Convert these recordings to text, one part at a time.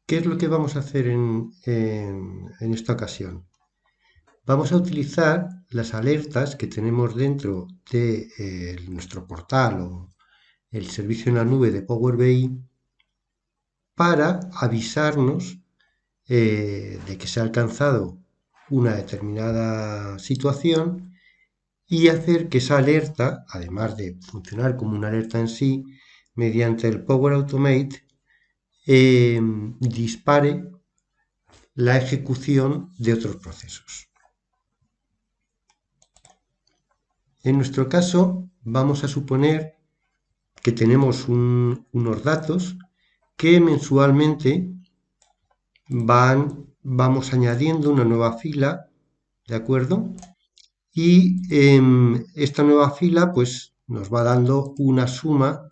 ¿Qué es lo que vamos a hacer en esta ocasión? Vamos a utilizar las alertas que tenemos dentro de nuestro portal o el servicio en la nube de Power BI para avisarnos de que se ha alcanzado una determinada situación y hacer que esa alerta, además de funcionar como una alerta en sí, mediante el Power Automate, dispare la ejecución de otros procesos. En nuestro caso, vamos a suponer que tenemos unos datos que mensualmente vamos añadiendo una nueva fila, ¿de acuerdo? Y esta nueva fila pues nos va dando una suma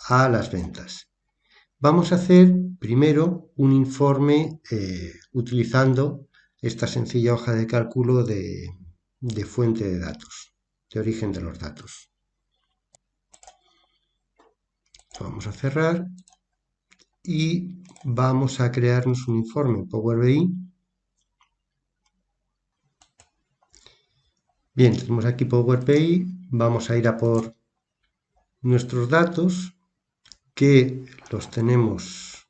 a las ventas. Vamos a hacer primero un informe utilizando esta sencilla hoja de cálculo de fuente de datos, de origen de los datos. Vamos a cerrar y vamos a crearnos un informe en Power BI. Bien, tenemos aquí Power BI, vamos a ir a por nuestros datos que los tenemos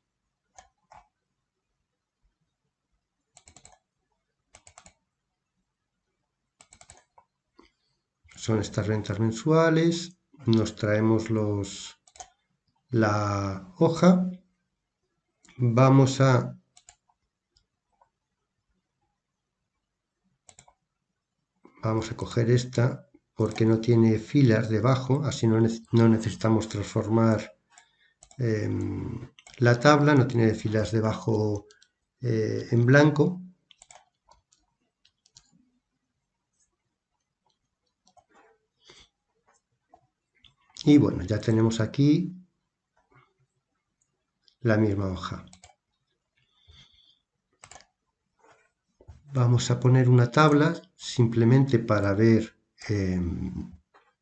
son estas rentas mensuales, nos traemos la hoja, vamos a coger esta porque no tiene filas debajo, así no necesitamos transformar la tabla, no tiene filas debajo en blanco. Y bueno, ya tenemos aquí la misma hoja. Vamos a poner una tabla simplemente para ver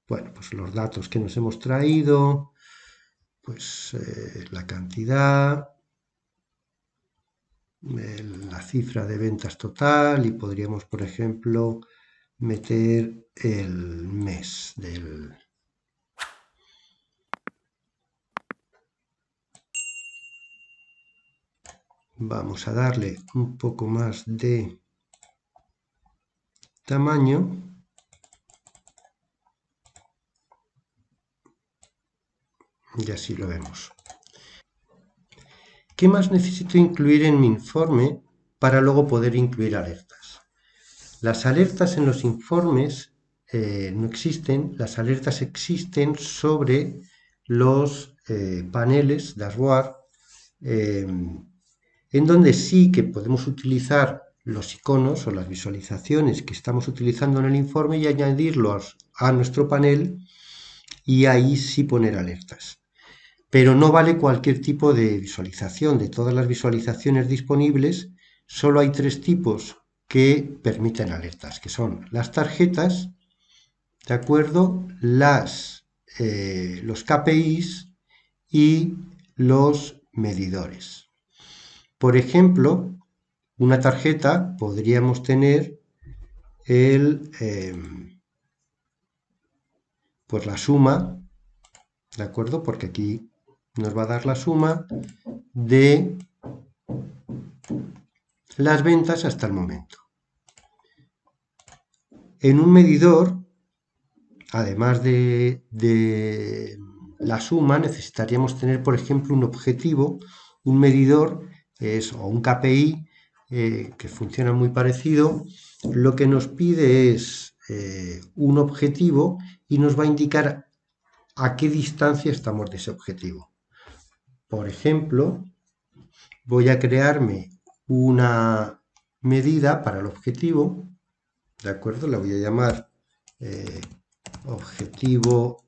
bueno, pues los datos que nos hemos traído, pues la cantidad, la cifra de ventas total y podríamos, por ejemplo, meter el mes del... Vamos a darle un poco más de tamaño. Y así lo vemos. ¿Qué más necesito incluir en mi informe para luego poder incluir alertas? Las alertas en los informes no existen, las alertas existen sobre los paneles dashboard, en donde sí que podemos utilizar los iconos o las visualizaciones que estamos utilizando en el informe y añadirlos a nuestro panel y ahí sí poner alertas. Pero no vale cualquier tipo de visualización. De todas las visualizaciones disponibles, solo hay 3 tipos que permiten alertas, que son las tarjetas, ¿de acuerdo? Los KPIs y los medidores. Por ejemplo, una tarjeta podríamos tener pues la suma, ¿de acuerdo? Porque aquí nos va a dar la suma de las ventas hasta el momento. En un medidor, además de la suma, necesitaríamos tener, por ejemplo, un objetivo, un medidor o un KPI que funciona muy parecido. Lo que nos pide es un objetivo y nos va a indicar a qué distancia estamos de ese objetivo. Por ejemplo, voy a crearme una medida para el objetivo, ¿de acuerdo? La voy a llamar objetivo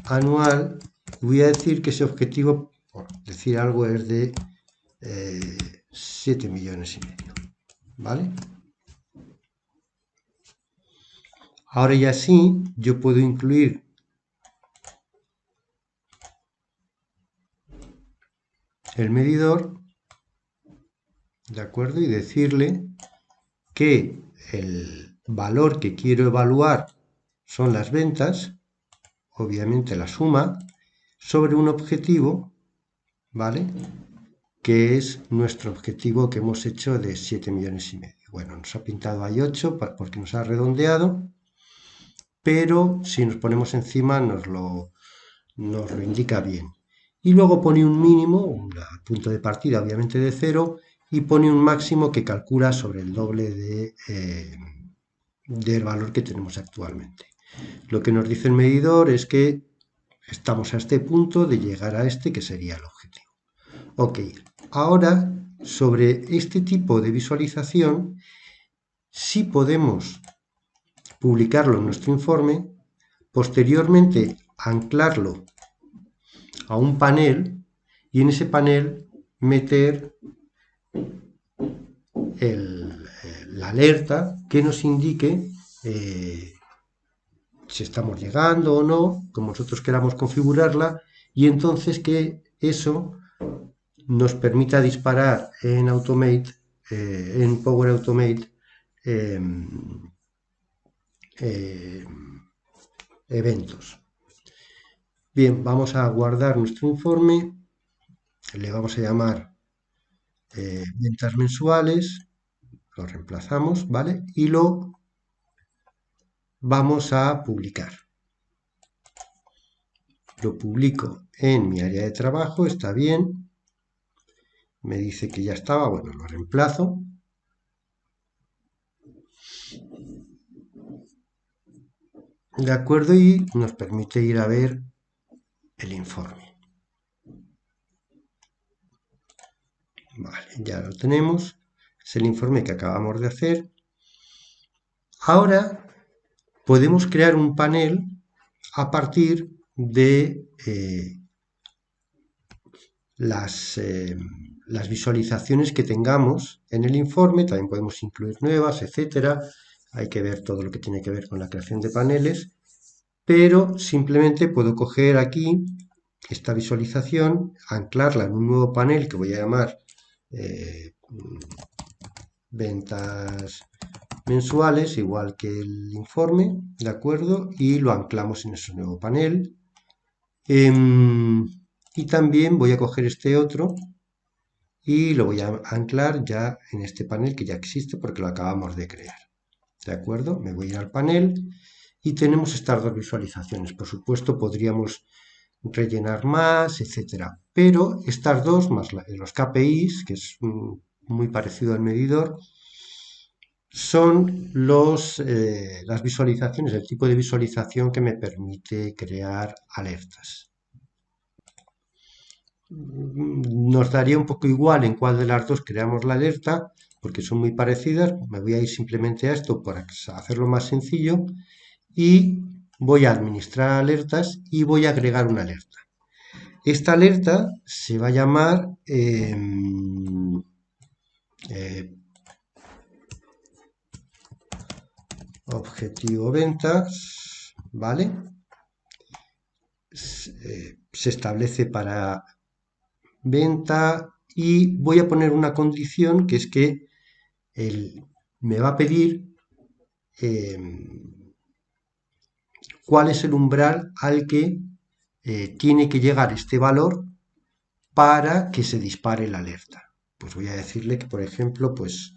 anual. Voy a decir que ese objetivo, por decir algo, es de 7,5 millones, ¿vale? Ahora ya sí, yo puedo incluir el medidor, ¿de acuerdo? Y decirle que el valor que quiero evaluar son las ventas, obviamente la suma, sobre un objetivo, ¿vale? Que es nuestro objetivo que hemos hecho de 7,5 millones. Bueno, nos ha pintado ahí 8 porque nos ha redondeado, pero si nos ponemos encima nos lo indica bien. Y luego pone un mínimo, un punto de partida obviamente de 0, y pone un máximo que calcula sobre el doble del valor que tenemos actualmente. Lo que nos dice el medidor es que estamos a este punto de llegar a este que sería el objetivo. Ok, ahora sobre este tipo de visualización sí podemos publicarlo en nuestro informe, posteriormente anclarlo a un panel y en ese panel meter la alerta que nos indique si estamos llegando o no, como nosotros queramos configurarla, y entonces que eso nos permita disparar en Automate, en Power Automate, eventos. Bien, vamos a guardar nuestro informe, le vamos a llamar ventas mensuales, lo reemplazamos, ¿vale? Y lo vamos a publicar. Lo publico en mi área de trabajo, está bien. Me dice que ya estaba, bueno, lo reemplazo. De acuerdo, y nos permite ir a ver el informe. Vale, ya lo tenemos. Es el informe que acabamos de hacer. Ahora podemos crear un panel a partir de las visualizaciones que tengamos en el informe. También podemos incluir nuevas, etcétera. Hay que ver todo lo que tiene que ver con la creación de paneles, pero simplemente puedo coger aquí esta visualización, anclarla en un nuevo panel que voy a llamar ventas mensuales, igual que el informe, ¿de acuerdo? Y lo anclamos en ese nuevo panel. Y también voy a coger este otro y lo voy a anclar ya en este panel que ya existe porque lo acabamos de crear. ¿De acuerdo? Me voy a ir al panel y tenemos estas dos visualizaciones. Por supuesto, podríamos rellenar más, etcétera. Pero estas dos, más los KPIs, que es muy parecido al medidor, son las visualizaciones, el tipo de visualización que me permite crear alertas. Nos daría un poco igual en cuál de las dos creamos la alerta, porque son muy parecidas. Me voy a ir simplemente a esto para hacerlo más sencillo y voy a administrar alertas y voy a agregar una alerta. Esta alerta se va a llamar objetivo ventas, ¿vale? Se establece para venta y voy a poner una condición que es que me va a pedir cuál es el umbral al que tiene que llegar este valor para que se dispare la alerta. Pues voy a decirle que, por ejemplo, pues,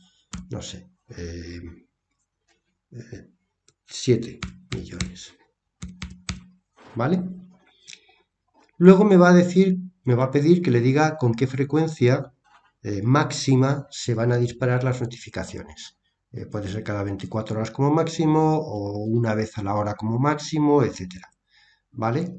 no sé, 7 millones. ¿Vale? Luego me va a pedir que le diga con qué frecuencia máxima se van a disparar las notificaciones. Puede ser cada 24 horas como máximo o una vez a la hora como máximo, etcétera. ¿Vale?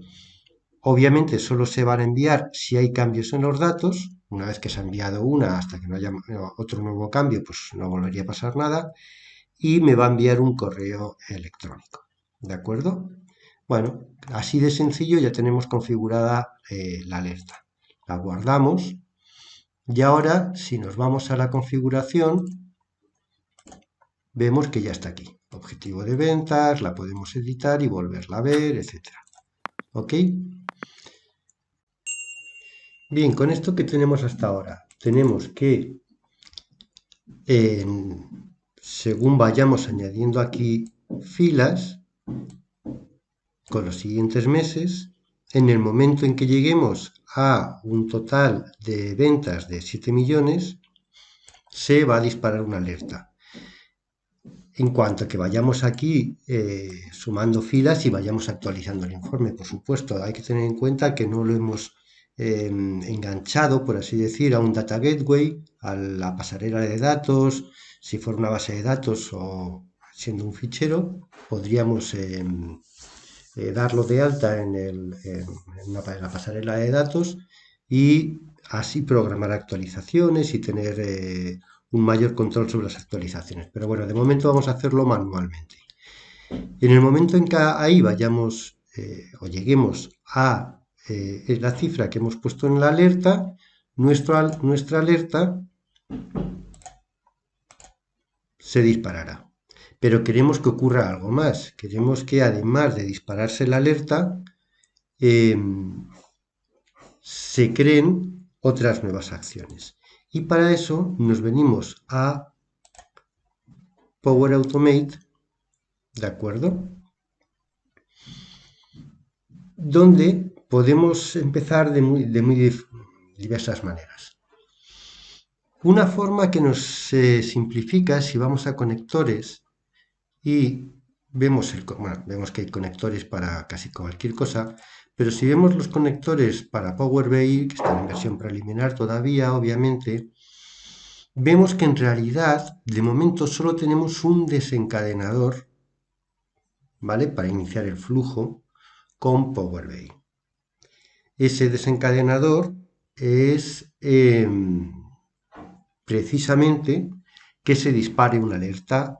Obviamente solo se van a enviar si hay cambios en los datos. Una vez que se ha enviado una, hasta que no haya otro nuevo cambio, pues no volvería a pasar nada. Y me va a enviar un correo electrónico. ¿De acuerdo? Bueno, así de sencillo ya tenemos configurada la alerta. La guardamos y ahora si nos vamos a la configuración vemos que ya está aquí. Objetivo de ventas, la podemos editar y volverla a ver, etcétera. ¿Ok? Bien, con esto que tenemos hasta ahora, tenemos que, según vayamos añadiendo aquí filas, con los siguientes meses, en el momento en que lleguemos a un total de ventas de 7 millones, se va a disparar una alerta. En cuanto a que vayamos aquí sumando filas y vayamos actualizando el informe, por supuesto, hay que tener en cuenta que no lo hemos enganchado, por así decir, a un data gateway, a la pasarela de datos. Si fuera una base de datos o siendo un fichero, podríamos darlo de alta en la pasarela de datos y así programar actualizaciones y tener un mayor control sobre las actualizaciones. Pero bueno, de momento vamos a hacerlo manualmente. En el momento en que ahí vayamos o lleguemos a la cifra que hemos puesto en la alerta, nuestra alerta se disparará. Pero queremos que ocurra algo más. Queremos que además de dispararse la alerta, eh, se creen otras nuevas acciones. Y para eso nos venimos a Power Automate, ¿de acuerdo? Donde podemos empezar de muy diversas maneras. Una forma que nos simplifica si vamos a conectores y vemos que hay conectores para casi cualquier cosa, pero si vemos los conectores para Power BI, que están en versión preliminar todavía, obviamente, vemos que en realidad de momento solo tenemos un desencadenador, ¿vale? Para iniciar el flujo con Power BI. Ese desencadenador es precisamente que se dispare una alerta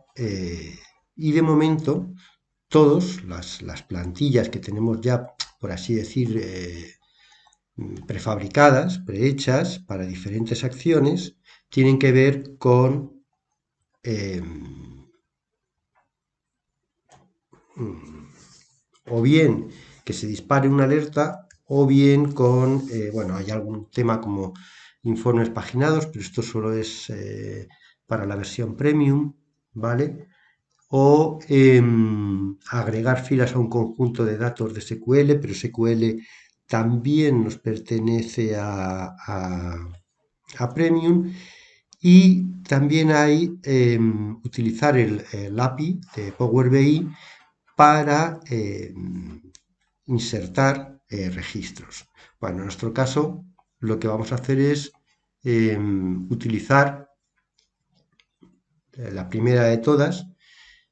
y de momento todas las plantillas que tenemos ya, por así decir, prefabricadas, prehechas para diferentes acciones, tienen que ver con o bien que se dispare una alerta o bien con, bueno, hay algún tema como informes paginados, pero esto solo es para la versión premium, ¿vale? O agregar filas a un conjunto de datos de SQL, pero SQL también nos pertenece a Premium. Y también hay utilizar el API de Power BI para insertar registros. Bueno, en nuestro caso lo que vamos a hacer es utilizar la primera de todas,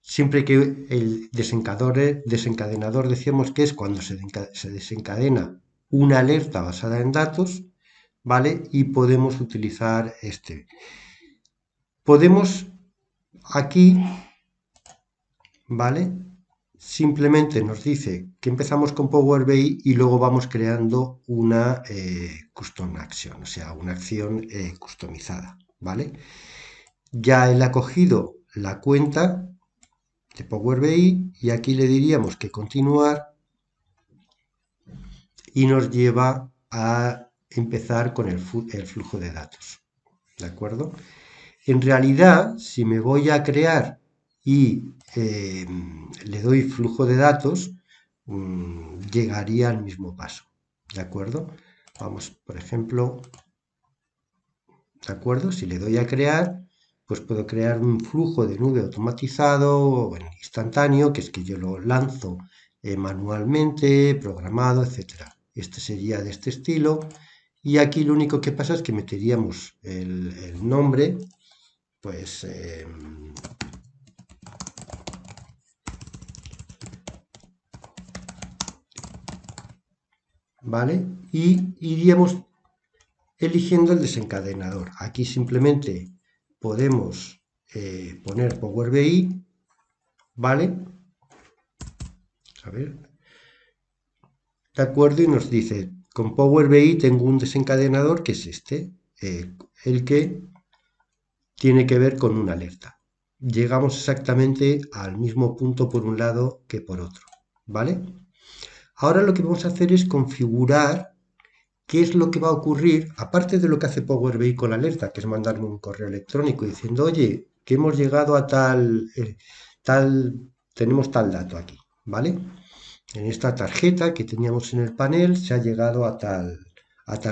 siempre que el desencadenador decíamos que es cuando se desencadena una alerta basada en datos, ¿vale? Y podemos utilizar este. Podemos aquí, ¿vale? Simplemente nos dice que empezamos con Power BI y luego vamos creando una custom action, o sea, una acción customizada, ¿vale? Ya él ha cogido la cuenta de Power BI y aquí le diríamos que continuar y nos lleva a empezar con el flujo de datos, ¿de acuerdo? En realidad, si me voy a crear y le doy flujo de datos, llegaría al mismo paso, ¿de acuerdo? Vamos, por ejemplo, ¿de acuerdo? Si le doy a crear, pues puedo crear un flujo de nube automatizado o instantáneo, que es que yo lo lanzo manualmente, programado, etcétera. Este sería de este estilo. Y aquí lo único que pasa es que meteríamos el nombre, pues ¿vale? Y iríamos eligiendo el desencadenador. Aquí simplemente podemos poner Power BI, ¿vale? A ver, de acuerdo, y nos dice, con Power BI tengo un desencadenador que es este, el que tiene que ver con una alerta. Llegamos exactamente al mismo punto por un lado que por otro, ¿vale? Ahora lo que vamos a hacer es configurar ¿qué es lo que va a ocurrir? Aparte de lo que hace Power BI con la alerta, que es mandarme un correo electrónico diciendo, oye, que hemos llegado a tenemos tal dato aquí, ¿vale? En esta tarjeta que teníamos en el panel se ha llegado a tal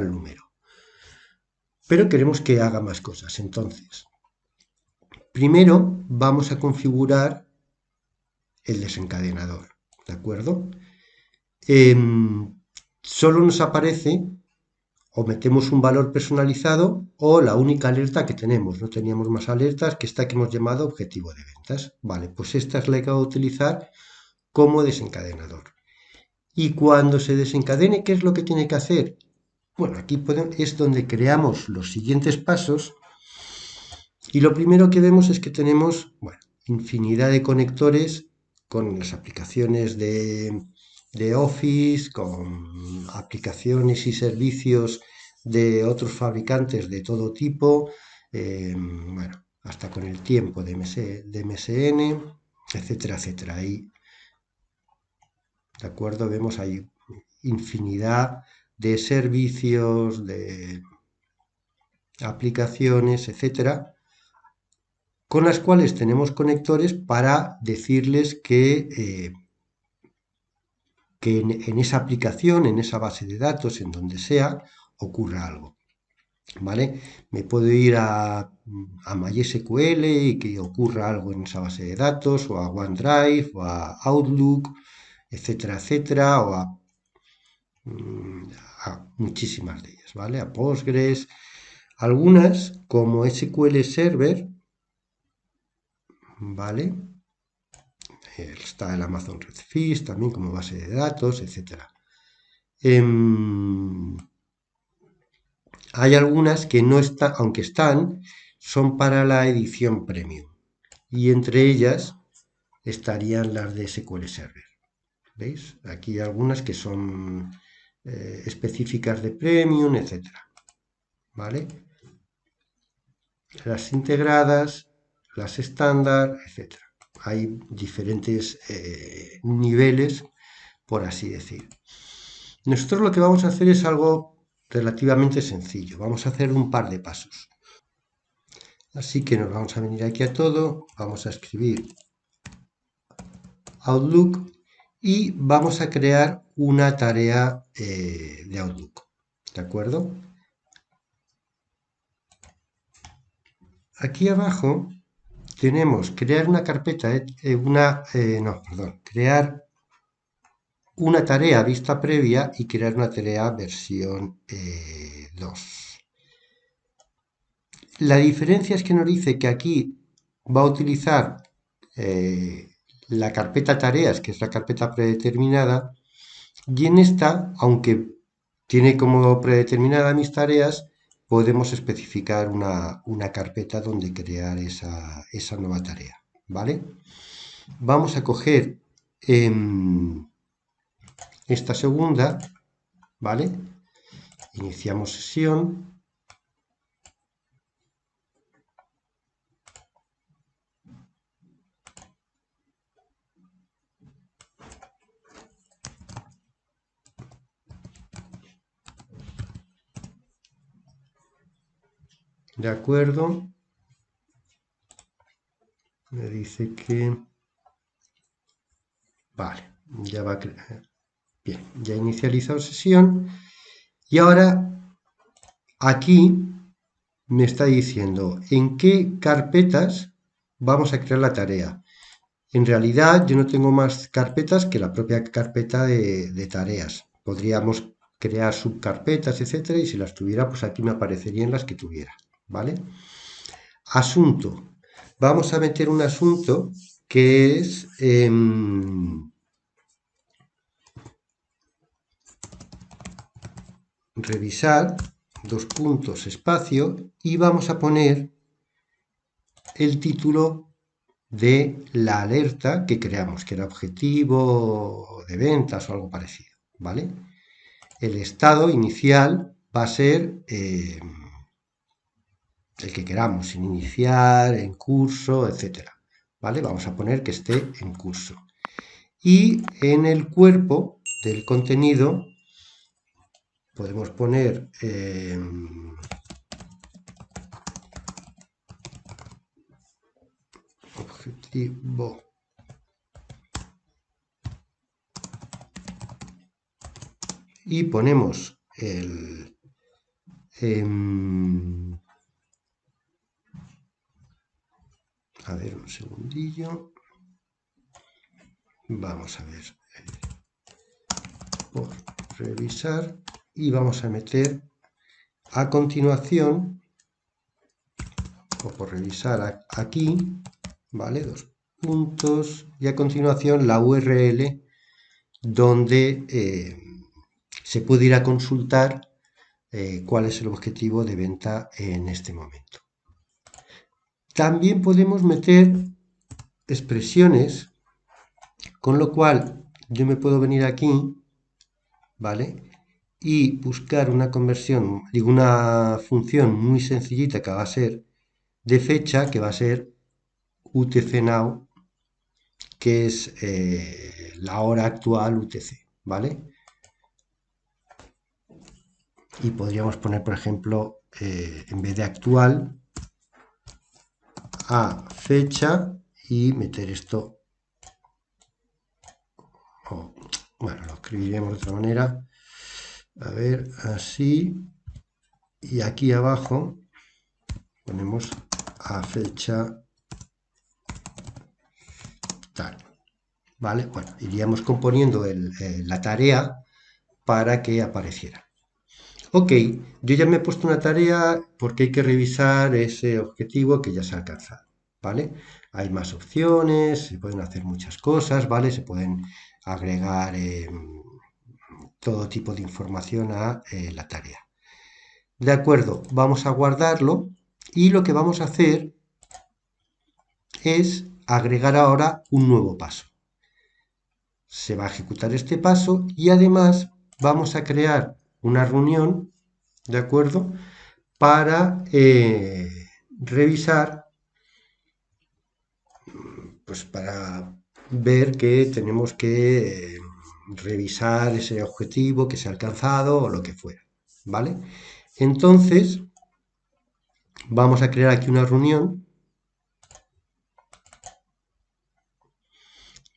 número. Pero queremos que haga más cosas. Entonces, primero vamos a configurar el desencadenador, ¿de acuerdo? Solo nos aparece o metemos un valor personalizado o la única alerta que tenemos. No teníamos más alertas que esta que hemos llamado objetivo de ventas. Vale, pues esta es la que voy a utilizar como desencadenador. Y cuando se desencadene, ¿qué es lo que tiene que hacer? Bueno, aquí es donde creamos los siguientes pasos y lo primero que vemos es que tenemos, bueno, infinidad de conectores con las aplicaciones de Office, con aplicaciones y servicios de otros fabricantes de todo tipo, bueno, hasta con el tiempo de MSN, etcétera, etcétera. Ahí, ¿de acuerdo? Vemos ahí infinidad de servicios, de aplicaciones, etcétera, con las cuales tenemos conectores para decirles que en esa aplicación, en esa base de datos, en donde sea, ocurra algo. ¿Vale? Me puedo ir a MySQL y que ocurra algo en esa base de datos, o a OneDrive, o a Outlook, etcétera, etcétera, o a muchísimas de ellas, ¿vale? A Postgres, algunas como SQL Server, ¿vale? Está el Amazon Redfish también como base de datos, etcétera. Hay algunas que no están, aunque están, son para la edición premium. Y entre ellas estarían las de SQL Server. ¿Veis? Aquí hay algunas que son específicas de premium, etcétera. ¿Vale? Las integradas, las estándar, etcétera. Hay diferentes niveles, por así decir. Nosotros lo que vamos a hacer es algo relativamente sencillo. Vamos a hacer un par de pasos. Así que nos vamos a venir aquí a todo, vamos a escribir Outlook y vamos a crear una tarea de Outlook. ¿De acuerdo? Aquí abajo tenemos crear una carpeta, crear una tarea vista previa y crear una tarea versión 2. La diferencia es que nos dice que aquí va a utilizar la carpeta tareas, que es la carpeta predeterminada, y en esta, aunque tiene como predeterminada mis tareas, podemos especificar una carpeta donde crear esa nueva tarea, ¿vale? Vamos a coger esta segunda, ¿vale? Iniciamos sesión. De acuerdo. Me dice que... Vale, ya va a crear. Bien, ya he inicializado sesión. Y ahora aquí me está diciendo en qué carpetas vamos a crear la tarea. En realidad yo no tengo más carpetas que la propia carpeta de tareas. Podríamos crear subcarpetas, etcétera, y si las tuviera, pues aquí me aparecerían las que tuviera, ¿vale? Asunto. Vamos a meter un asunto que es revisar, dos puntos, espacio, y vamos a poner el título de la alerta que creamos, que era objetivo de ventas o algo parecido, ¿vale? El estado inicial va a ser el que queramos, sin iniciar, en curso, etcétera, ¿vale? Vamos a poner que esté en curso. Y en el cuerpo del contenido podemos poner objetivo y ponemos a ver, un segundillo. Vamos a ver. Por revisar. Y vamos a meter a continuación, o por revisar aquí, ¿vale? Dos puntos. Y a continuación la URL donde se puede ir a consultar cuál es el objetivo de venta en este momento. También podemos meter expresiones, con lo cual yo me puedo venir aquí, ¿vale? Y buscar una conversión, digo, una función muy sencillita que va a ser de fecha, que va a ser UTC-Now, que es la hora actual UTC, ¿vale? Y podríamos poner, por ejemplo, en vez de actual, a fecha y meter esto, bueno, lo escribiremos de otra manera, a ver, así, y aquí abajo ponemos a fecha tal, ¿vale? Bueno, iríamos componiendo la tarea para que apareciera. Ok, yo ya me he puesto una tarea porque hay que revisar ese objetivo que ya se ha alcanzado, ¿vale? Hay más opciones, se pueden hacer muchas cosas, ¿vale? Se pueden agregar todo tipo de información a la tarea. De acuerdo, vamos a guardarlo y lo que vamos a hacer es agregar ahora un nuevo paso. Se va a ejecutar este paso y además vamos a crear una reunión, ¿de acuerdo? Para revisar, pues para ver que tenemos que revisar ese objetivo que se ha alcanzado o lo que fuera, ¿vale? Entonces, vamos a crear aquí una reunión.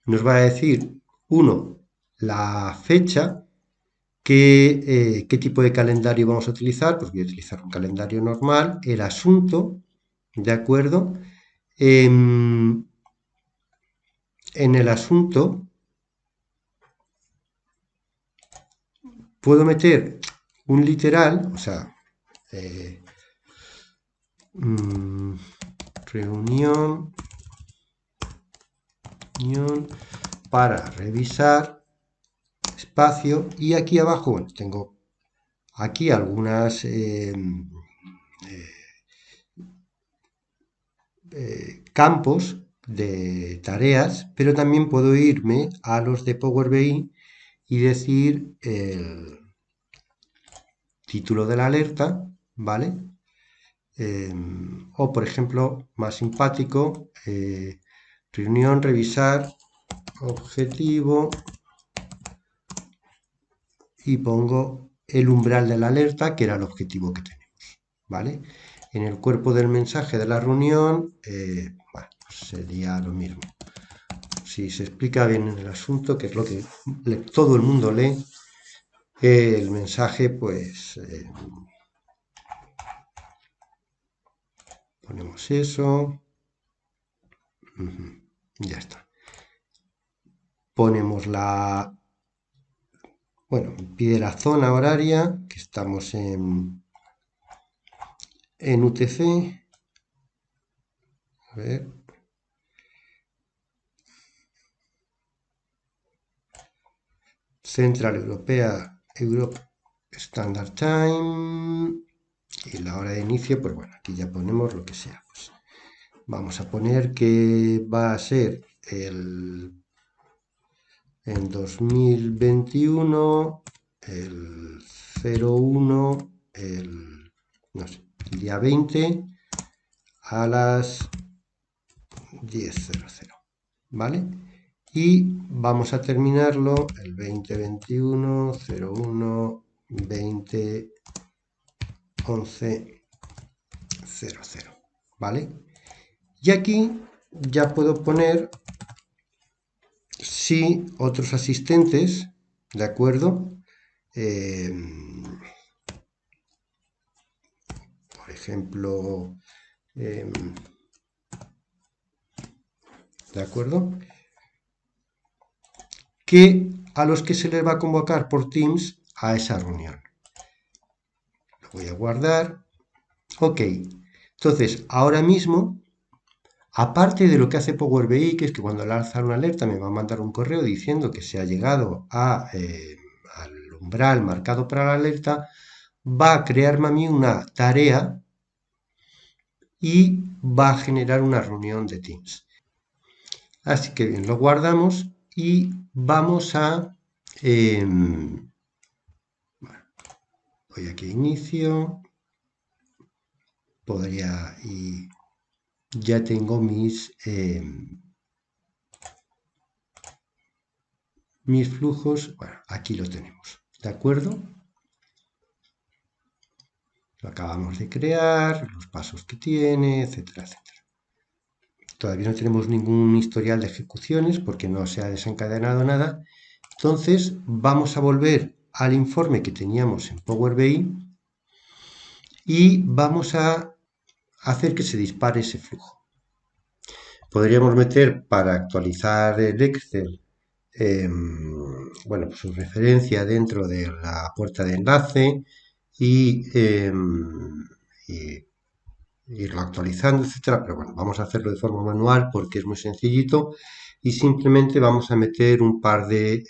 Nos va a decir, uno, la fecha, qué tipo de calendario vamos a utilizar. Pues voy a utilizar un calendario normal, el asunto, ¿de acuerdo? En el asunto puedo meter un literal, o sea, reunión para revisar, espacio, y aquí abajo, bueno, tengo aquí algunas campos de tareas, pero también puedo irme a los de Power BI y decir el título de la alerta, ¿vale? O por ejemplo, más simpático, reunión, revisar, objetivo, y pongo el umbral de la alerta, que era el objetivo que tenemos, ¿vale? En el cuerpo del mensaje de la reunión, bueno, pues sería lo mismo. Si se explica bien en el asunto, que es lo que todo el mundo lee, el mensaje, pues ponemos eso, ya está. Ponemos bueno, pide la zona horaria, que estamos en UTC, a ver, Central Europea, Europe Standard Time, y la hora de inicio, pues bueno, aquí ya ponemos lo que sea. Pues vamos a poner que va a ser en 2021, el 01, no sé, el día 20 a las 10:00, ¿vale? Y vamos a terminarlo el 2021 01 201100, ¿vale? Y aquí ya puedo poner si otros asistentes, ¿de acuerdo? Por ejemplo, ¿de acuerdo? Que a los que se les va a convocar por Teams a esa reunión. Lo voy a guardar. Ok. Entonces, ahora mismo, aparte de lo que hace Power BI, que es que cuando lanza una alerta me va a mandar un correo diciendo que se ha llegado al umbral marcado para la alerta, va a crearme a mí una tarea y va a generar una reunión de Teams. Así que bien, lo guardamos y vamos a... voy aquí a inicio, podría y ya tengo mis flujos, bueno, aquí lo tenemos, ¿de acuerdo? Lo acabamos de crear, los pasos que tiene, etcétera, etcétera. Todavía no tenemos ningún historial de ejecuciones porque no se ha desencadenado nada. Entonces vamos a volver al informe que teníamos en Power BI y vamos a hacer que se dispare ese flujo. Podríamos meter para actualizar el Excel, bueno, pues su referencia dentro de la puerta de enlace y irlo actualizando, etcétera. Pero bueno, vamos a hacerlo de forma manual porque es muy sencillito y simplemente vamos a meter un par de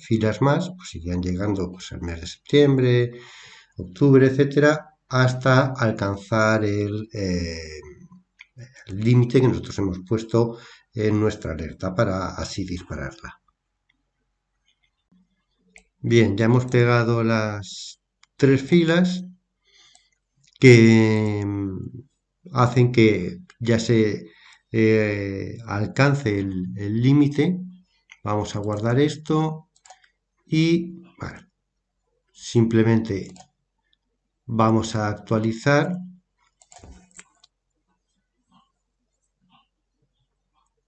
filas más, pues irían llegando pues, el mes de septiembre, octubre, etcétera, hasta alcanzar el límite que nosotros hemos puesto en nuestra alerta para así dispararla. Bien, ya hemos pegado las 3 filas que hacen que ya se alcance el límite. Vamos a guardar esto y bueno, simplemente vamos a actualizar.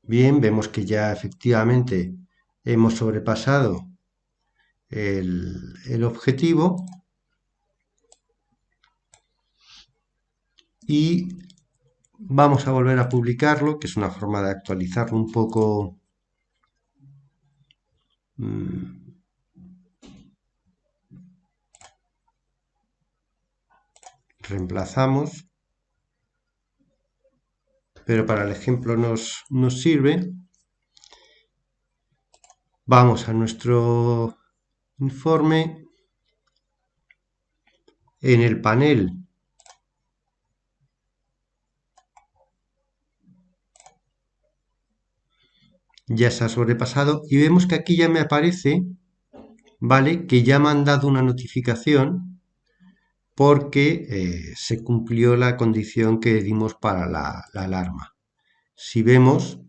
Bien, vemos que ya efectivamente hemos sobrepasado el objetivo y vamos a volver a publicarlo, que es una forma de actualizarlo un poco. Reemplazamos, pero para el ejemplo nos sirve. Vamos a nuestro informe. En el panel ya se ha sobrepasado y vemos que aquí ya me aparece, ¿vale? Que ya me han dado una notificación porque se cumplió la condición que dimos para la alarma. Si vemos,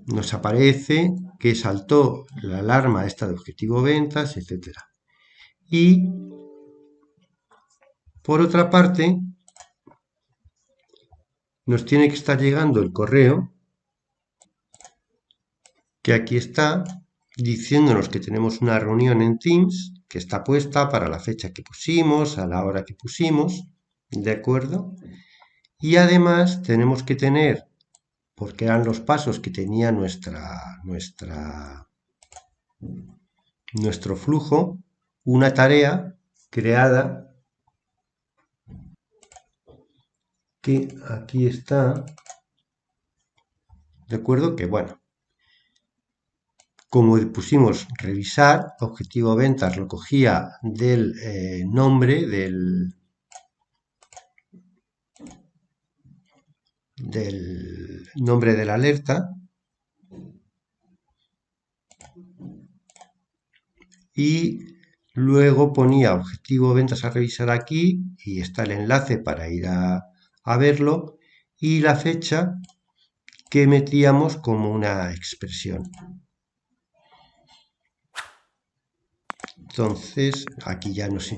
nos aparece que saltó la alarma esta de objetivo ventas, etcétera. Y por otra parte, nos tiene que estar llegando el correo, que aquí está, diciéndonos que tenemos una reunión en Teams, que está puesta para la fecha que pusimos, a la hora que pusimos, ¿de acuerdo? Y además tenemos que tener, porque eran los pasos que tenía nuestro flujo, una tarea creada, que aquí está, ¿de acuerdo? Que bueno, como pusimos revisar, objetivo ventas lo cogía del nombre del nombre de la alerta y luego ponía objetivo ventas a revisar aquí y está el enlace para ir a verlo y la fecha que metíamos como una expresión. Entonces, aquí ya nos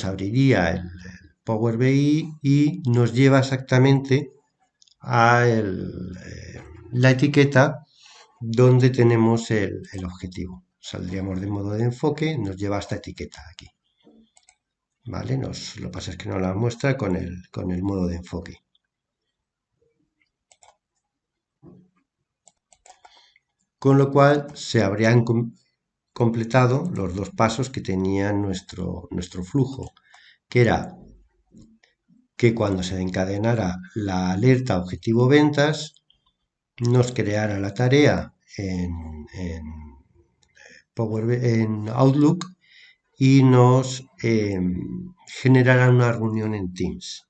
abriría el Power BI y nos lleva exactamente a la etiqueta donde tenemos el objetivo. Saldríamos de modo de enfoque, nos lleva a esta etiqueta aquí. ¿Vale? Lo que pasa es que no la muestra con el modo de enfoque. Con lo cual se habrían completado los dos pasos que tenía nuestro flujo, que era que cuando se encadenara la alerta objetivo ventas, nos creara la tarea en Outlook y nos generara una reunión en Teams.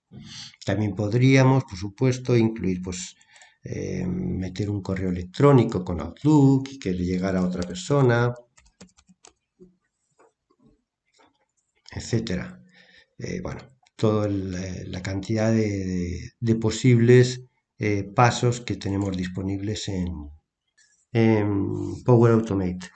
También podríamos, por supuesto, incluir, pues, meter un correo electrónico con Outlook y que le llegara a otra persona, etcétera. Bueno, toda la cantidad de posibles pasos que tenemos disponibles en Power Automate.